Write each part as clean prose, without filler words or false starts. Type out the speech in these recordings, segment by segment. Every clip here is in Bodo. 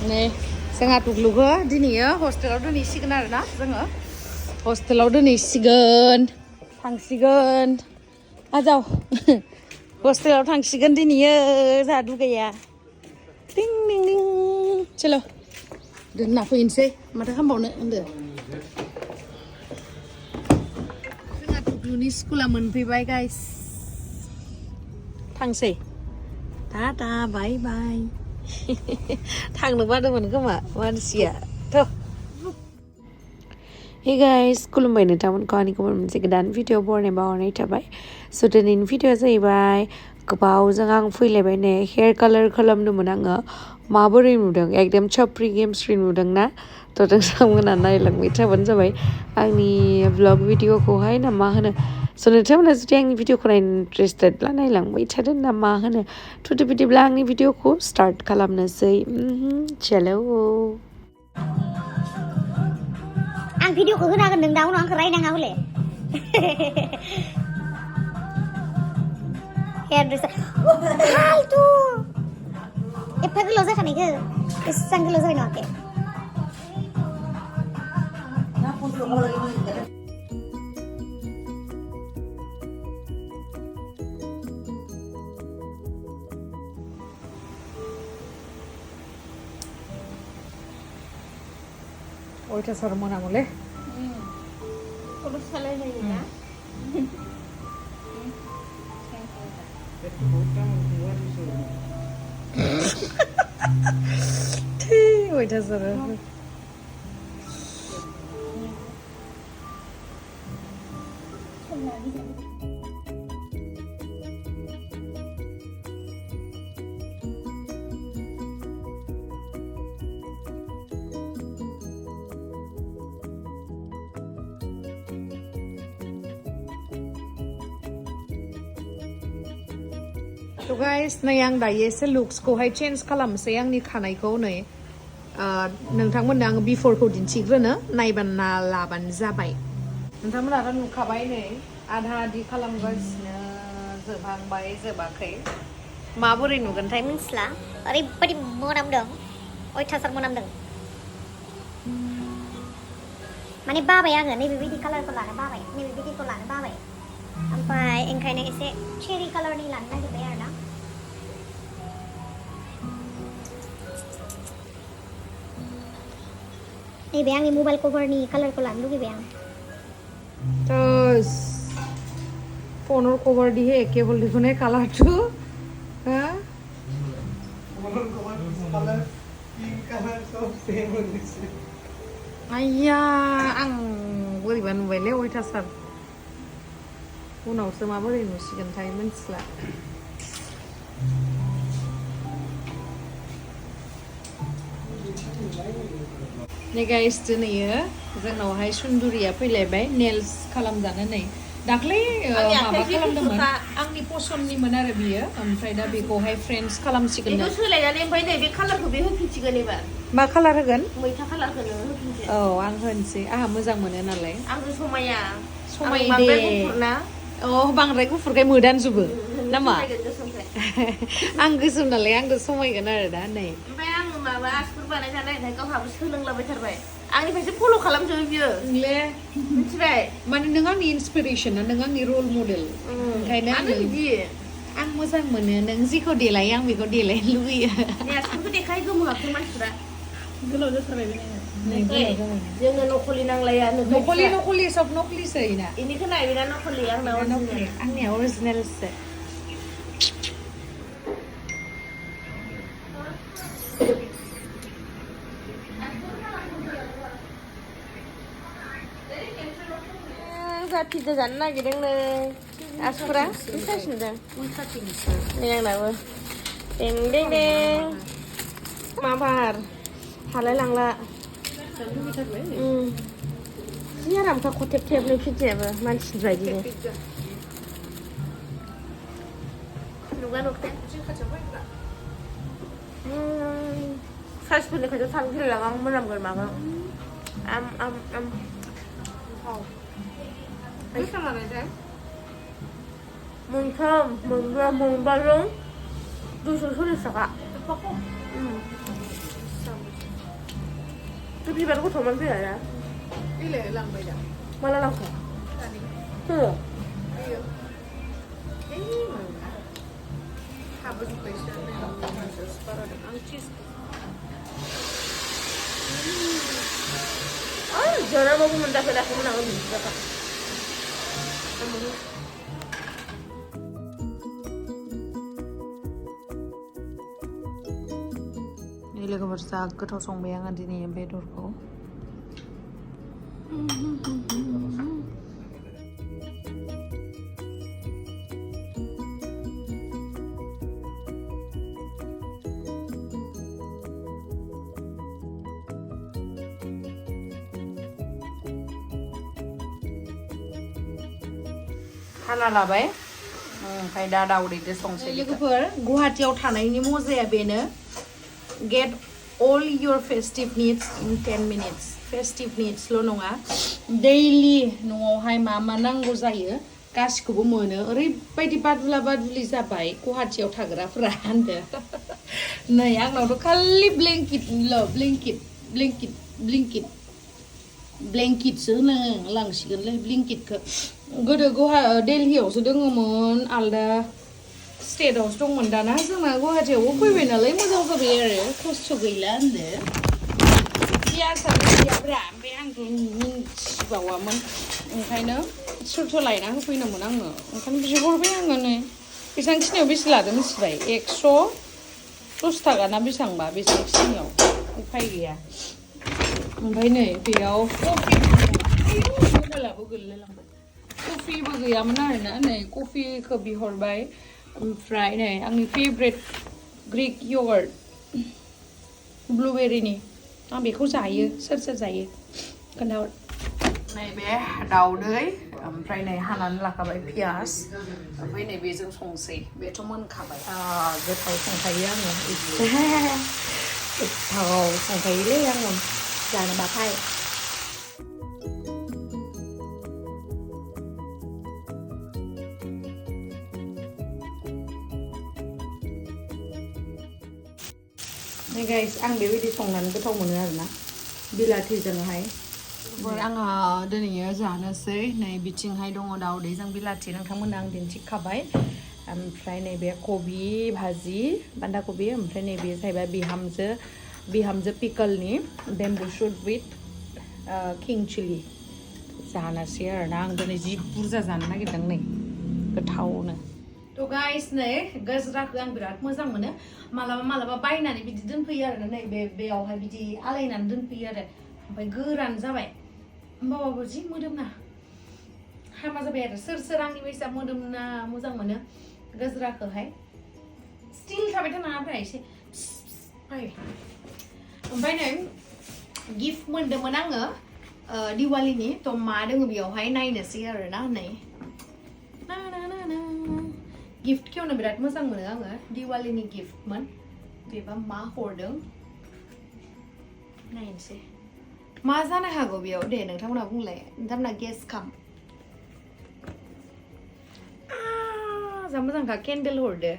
Nih, जोंहा Tukluखौ दिनैयो हस्टेलाव दोनहैसिगोन आरोना जोङो हस्टेलाव दोनहैसिगोन थांसिगोन आजाव हस्टेलाव थांसिगोन दिनैयो जोंहा दुगाया टिं टिं टिं चलो दोनना फैनोसै माथो खालामबावनो होनदो जोंहा Tukluनि स्कुला मोनफैबाय गाइस थांसै टाटा बाय बाय थांनो बादोंमोन खोमा मानसिया थ' Hey guys, खुलुमबाय नोंथांमोनखौ आंनि गुबुन मोनसे गोदान भिडिअ बरनाय बावहरनाय थाबाय स' दिनैनि भिडिअआ जाहैबाय गोबावजों आं फैलायबाय नै हेयार कालार खालामदोंमोन आङो माबोरै नुदों एकदम छाप्रि गेमस्रि नुदों ना थ' नोंथांमोना नायलांबाय थाबानो जाबाय आंनि ब्लग भिडिअखौहाय ना मा होनो स' नोंथांमोना जुदि आंनि भिडिअखौ नायनो इन्टारेस्टेडब्ला नायलांबाय थादों ना मा होनो थ' बिदिब्ला आंनि भिडिअखौ स्टार्ट खालामनोसै चलो आं भिडिअखौ होना होगोन नों दा उनाव आंखौ रायनाङा हले हेयार ड्रेसार फालतु एफा गोलाव जाखानायखौ एसां गोलाव जाबाय नङाखे अयथासार मोनामोले खर' सालाय जायोना अयथासार थ' गाइस नै आं दायो एसे लुक्सखौहाय चेन्ज खालामसै आंनि खानायखौ नै नोंथांमोननो आङो बिफरखौ दिन्थिग्रोनो नायबाना लाबानो जाबाय नोंथांमोनाथ' नुखाबाय नै आधा आधि खालामगासिनो जोबहांबाय जोबाखै माबोरै नुगोनथाय मिन्थिला ओरैबायदि मोनामदों अयथासार मोनामदों माने बाबाय आङो नैबेबायदि कालारखौ लानो बाबाय नैबेबायदिखौ लानो बाबाय ओमफ्राय ओंखायनो एसे चेरि कालारनि लानो नागिरबाय आरो ना नैबे आंनि मबाइल कभारनि कालारखौ लानो लुगैबाय आं तस फोनर कभार दिहे केबल दिखुने कालार टू हाँ फोनर कलर पिंक कलर सब सेम होने आया आं बोरैबा नुबायले अयथासार उनावसो माबोरै नुसिगोनथाय मिन्थिला नै गाइस दिनैयो जोंनावहाय सुन्दुरिया फैलायबाय नेल्स खालामजानो नै दाख्लै माबा खालामदोंमोन आंनि पसन्दनिमोन आरो बियो ओमफ्राय दा बेखौहाय फ्रेन्ड्स खालामसिगोन बेखौ सोलायनानै ओमफ्राय नै बे कालारखौ बे होफिनसिगोन एबार मा कालार होगोन मैथा कालारखौनो होफिनसै औ आं होनसै आंहा मोजां मोनो नालाय आंबो समाया दे अ बांद्राय गुफुरखाय मोदानजोबो नामा आं गोसोम नालाय आंथ' समायगोन आरो दा नै ओमफ्राय आङो माबा आसुगुर बानायजानाय ओमफ्राय गावहाबो सोलोंलाबायथारबाय आंनिफ्रायसो फल' खालामजोबो बियो ले मिथिबाय माने नों आंनि इन्सपिरेसन ना नों आंनि रल मडेल ओंखायनो आं बिदि आं मोजां मोनो नों जेखौ देलायो आं बेखौ देलायनो लुगैयो आसुगुरखौ देखाय गोमोहाबथों मानसिफ्रा गोलाव जाथारबाय जोङो नखलि नांलाया नखलि सब नखलिसो इना इनिखौ नायबिना नखलि आंनिया अरिजिनेलसो जा पिज्जा जानो नागिरदों नै आसुगुरा बेसांसो नुदों नै आंनाबो दें दें दें माबार हालाय लांला जि आरामखा खथेब थेबनो पिज्जायाबो मानसिनि बायदिनो नुगा नुखा साइसफोरनि खाथियाव थांनो गिलायलाङो आं मोनामगोन माबा मोनथाम मोनबाजों 240 थाखा 그 비바르고 더만 비야야. 이래 랑바이다. 말라랑서. 아니. 응. 이거. 에이 뭐야. 하부 좀 빼시네. 저 스파라도 안 치즈. 아, 전화 먹으면 다 그래 보면 나오면 진짜. Ini logoफोर जा गोथाव संबाय आङो दिनै बेदरखौ हाना लाबाय ओमफ्राय दा दावदैजों संसै लोगोफोर गुवाहाटीयाव थानायनि मजाया बेनो get all your festive needs in 10 minutes festive needs ल' नङा daily न'आवहाय मा नांगौ जायो गासिखौबो मोनो ओरैबायदि बादुला बादुलि जाबाय गुवाहाटीयाव थाग्राफोरा होनदो नै आंनावथ' खालि ब्लेंकेटसो होनो लांसिगोनलै ब्लेंकेटखौ गोदो दिल्लीयावसो दङमोन आलदा स्टेटआवसो दंमोन दाना जोंना गुवाहाटीयावबो फैबाय नालाय मोजां जाबाय आरो खस्थ' गैला होनदो गैयाब्रा ओमफ्राय आंथ' मिन्थिबावामोन ओंखायनो सोरथो लायना होफैनोमोन आङो ओंखायनो बिहरबाय आङो नै बेसेबांखिनियाव बेसे लादों मिथिबाय 110 थाखा ना बेसेबांबा बेसेबांखिनियाव उफाय गैया ओमफ्राय नै बेयाव मबाइलाबो गोलैलांबाय कफिबो गैयामोन आरोना नै कफिखौ बिहरबाय ओमफ्राय नै आंनि फेभरेट ग्रीक यगार्ट ब्लुबेरिनि आं बेखौ जायो सोर जायो खोन्थाहर नैबे दाउदै ओमफ्राय नै हानानै लाखाबाय पियास ओमफ्राय नै बेजों संसै बेथ' मोनखाबाय गोथाव संखायो आङो गोथाव संखायोलै आङो जानोबाथाय नै गाइस आं बेबायदि संनानै गोथाव मोनो आरोना बिलाथिजोंहाय आंहा दिनै जानोसै नै बिथिंहाय दङ दाउदैजों बिलाथि नोंथांमोननो आं दिन्थिखाबाय ओमफ्राय नैबे कबि भाजि बान्दा कबि ओमफ्राय नैबे जाहैबाय बिहामजो पिकलनि bamboo shoot with king chilli जानोसै आरोना आं दिनै जि बुरजा जानो नागिरदों नै गोथावनो थ' गाइस नै गाजराखौ आं बिराद मोजां मोनो मालाबा बायनानै बिदि दोनफैयो आरोना नै बेयावहाय बिदि आलायनानै दोनफैयो आरो ओमफ्राय गोरान जाबाय होमबाबो जि मोदोमना हामा जाबाय आरो सोर आंनि बायसा मोदोमना मोजां मोनो गाजराखौहाय स्टिल थाबाय थानाङा एसे ओमफ्राय नै गिफ्ट मोनदोंमोन आङो दिवालीनि थ' मा दङ बेयावहाय नायनोसै आरोना नै गिफ्ट खेवनो बिराद मोजां मोनो आङो दिवालीनि गिफ्टमोन बेबा मा हरदों नायनोसै मा जानो हागौ बेयाव दे नोंथांमोनहा बुंलाय नोंथांमोनहा गेस खाम जा मोजांखा केन्डेल हरदो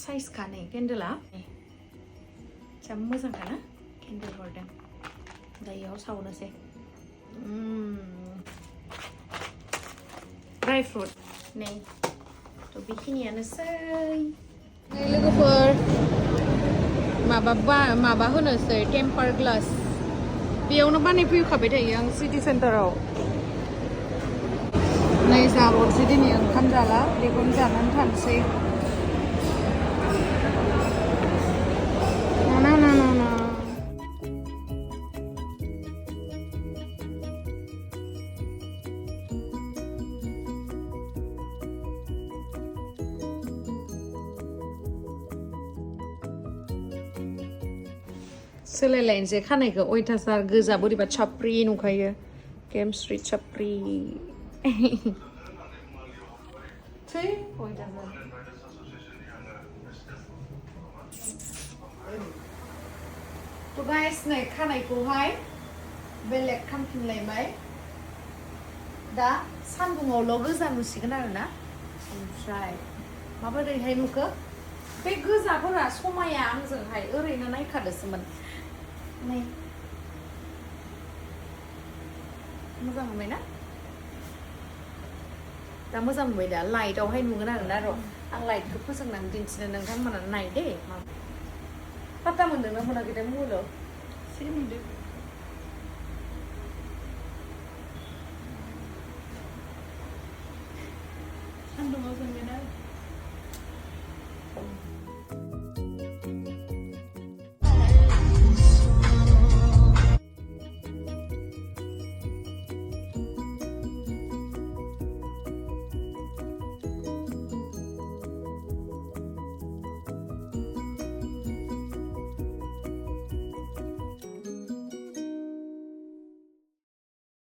साइजखा नै केन्डेला जा मोजांखा ना केन्डेल हरदों दायोआव सावनोसै ड्राई फ्रुट नै थ' बेखिनियानोसै लोगोफोर माबा होनोसै टेम्पार ग्लास बेयावनो बानायफैखाबाय थायो आं सिटि सेन्टाराव नै जाबावसै दिनै ओंखाम जाला बेखौनो जानानै थानोसै सोलायलायनोसै खानायखौ अयथासार गोजा बोरैबा छाप्रि नुखायो केमस्ट्रि छाप्रि थ' गाइस नै खानायखौहाय बेलेग खामफिनलायबाय दा सान्दुङावल' गोजा नुसिगोन आरोना ओमफ्राय माबोरैहाय नुखो बे गोजाफोरा समाया आंजोंहाय ओरैनो नायखादोसोमोन नै मोजां मोनबाय ना दा मोजां मोनबाय दा लाइटआवहाय नुगोन आरोना र' आं लाइटखौ फोजोंनानै दिन्थिनो नोंथांमोना नाय दे पात्ता मोनदोंना मोनाखैथाय मबाइलाव एसे मोनदों सान्दुङाव जों